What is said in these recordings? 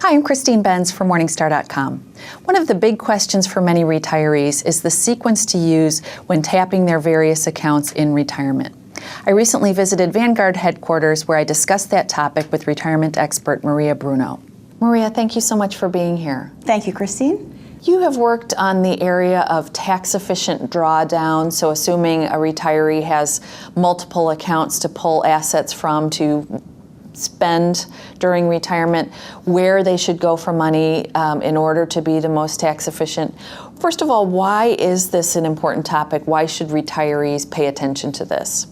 Hi, I'm Christine Benz from Morningstar.com. One of the big questions for many retirees is the sequence to use when tapping their various accounts in retirement. I recently visited Vanguard headquarters where I discussed that topic with retirement expert Maria Bruno. Maria, thank you so much for being here. Thank you, Christine. You have worked on the area of tax-efficient drawdown, so assuming a retiree has multiple accounts to pull assets from to spend during retirement, where they should go for money in order to be the most tax efficient. First of all, why is this an important topic? Why should retirees pay attention to this?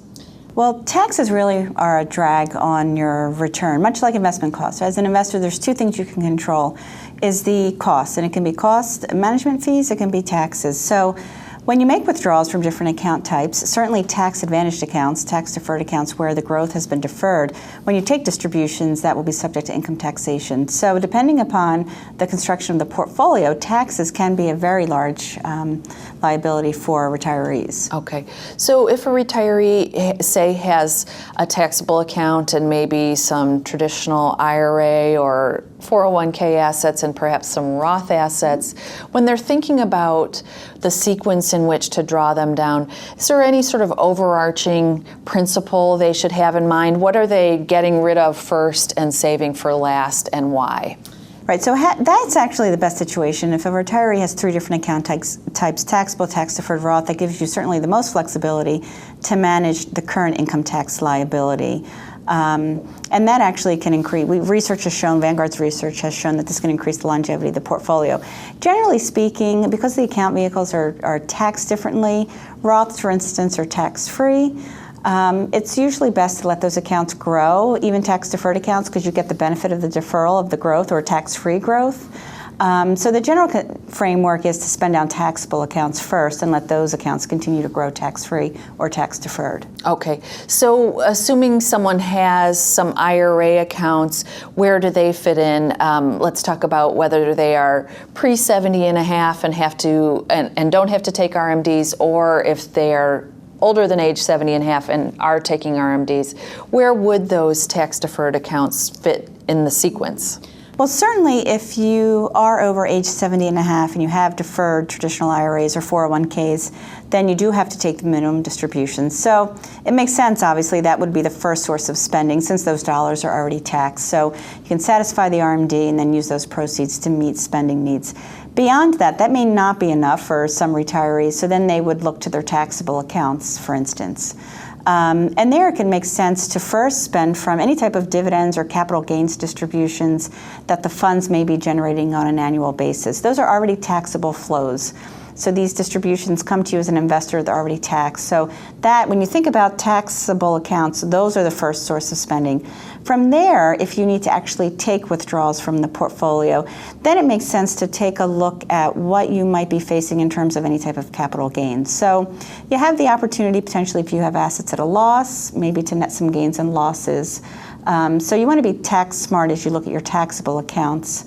Well, taxes really are a drag on your return, much like investment costs. As an investor, there's two things you can control, is the cost, and it can be cost management fees, it can be taxes. So when you make withdrawals from different account types, certainly tax-advantaged accounts, tax-deferred accounts where the growth has been deferred, when you take distributions, that will be subject to income taxation. So depending upon the construction of the portfolio, taxes can be a very large liability for retirees. Okay. So if a retiree, say, has a taxable account and maybe some traditional IRA or 401k assets and perhaps some Roth assets, when they're thinking about the sequence in which to draw them down, is there any sort of overarching principle they should have in mind? What are they getting rid of first and saving for last, and why? Right, so that's actually the best situation. If a retiree has three different account types, taxable, tax-deferred, Roth, that gives you certainly the most flexibility to manage the current income tax liability. And that actually can increase, research has shown, Vanguard's research has shown that this can increase the longevity of the portfolio. Generally speaking, because the account vehicles are taxed differently, Roths, for instance, are tax-free. It's usually best to let those accounts grow, even tax-deferred accounts, because you get the benefit of the deferral of the growth or tax-free growth. So the general framework is to spend down taxable accounts first and let those accounts continue to grow tax-free or tax-deferred. Okay, so assuming someone has some IRA accounts, where do they fit in? Let's talk about whether they are pre-70 and a half and have to and don't have to take RMDs, or if they are older than age 70 and a half and are taking RMDs. Where would those tax-deferred accounts fit in the sequence? Well, certainly if you are over age 70 and a half and you have deferred traditional IRAs or 401ks, then you do have to take the minimum distributions. So it makes sense, obviously, that would be the first source of spending since those dollars are already taxed. So you can satisfy the RMD and then use those proceeds to meet spending needs. Beyond that, that may not be enough for some retirees, so then they would look to their taxable accounts, for instance. And there it can make sense to first spend from any type of dividends or capital gains distributions that the funds may be generating on an annual basis. Those are already taxable flows. So these distributions come to you as an investor, they're already taxed. So that, when you think about taxable accounts, those are the first source of spending. From there, if you need to actually take withdrawals from the portfolio, then it makes sense to take a look at what you might be facing in terms of any type of capital gains. So you have the opportunity potentially, if you have assets at a loss, maybe to net some gains and losses. So you want to be tax smart as you look at your taxable accounts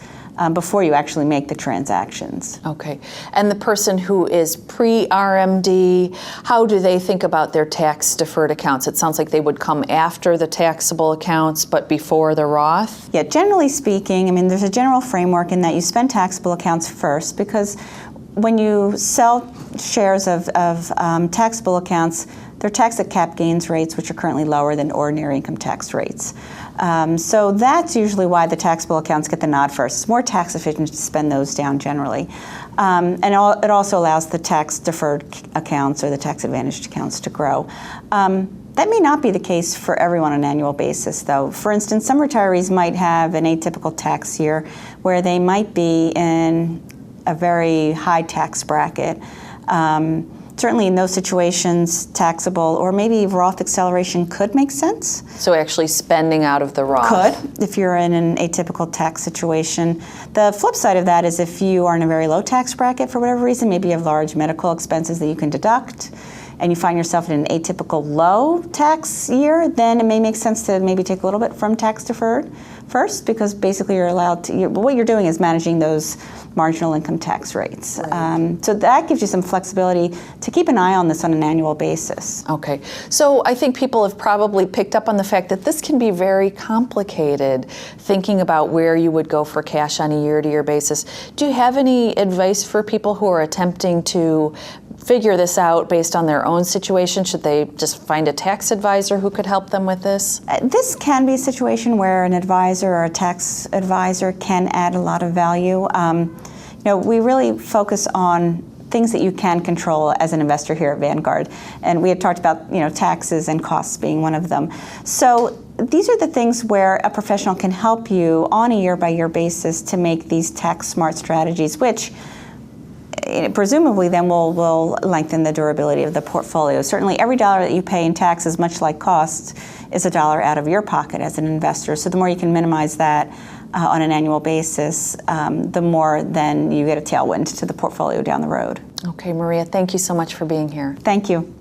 before you actually make the transactions. Okay. And the person who is pre-RMD, how do they think about their tax-deferred accounts? It sounds like they would come after the taxable accounts, but before the Roth? Yeah, generally speaking, I mean, there's a general framework in that you spend taxable accounts first, because when you sell shares of taxable accounts, they're taxed at cap gains rates, which are currently lower than ordinary income tax rates. So that's usually why the taxable accounts get the nod first. It's more tax efficient to spend those down generally. It also allows the tax-deferred accounts or the tax-advantaged accounts to grow. That may not be the case for everyone on an annual basis, though. For instance, some retirees might have an atypical tax year where they might be in a very high tax bracket. Certainly in those situations, taxable or maybe Roth acceleration could make sense. So actually spending out of the Roth? Could, if you're in an atypical tax situation. The flip side of that is if you are in a very low tax bracket for whatever reason, maybe you have large medical expenses that you can deduct. and you find yourself in an atypical low tax year, then it may make sense to maybe take a little bit from tax deferred first, because basically you're allowed to, what you're doing is managing those marginal income tax rates. Right. So that gives you some flexibility to keep an eye on this on an annual basis. Okay, so I think people have probably picked up on the fact that this can be very complicated, thinking about where you would go for cash on a year-to-year basis. Do you have any advice for people who are attempting to figure this out based on their own situation? Should they just find a tax advisor who could help them with this? This can be a situation where an advisor or a tax advisor can add a lot of value. We really focus on things that you can control as an investor here at Vanguard. And we had talked about, taxes and costs being one of them. So these are the things where a professional can help you on a year-by-year basis to make these tax-smart strategies, which presumably then will lengthen the durability of the portfolio. Certainly every dollar that you pay in taxes, much like costs, is a dollar out of your pocket as an investor. So the more you can minimize that on an annual basis, the more then you get a tailwind to the portfolio down the road. Okay, Maria, thank you so much for being here. Thank you.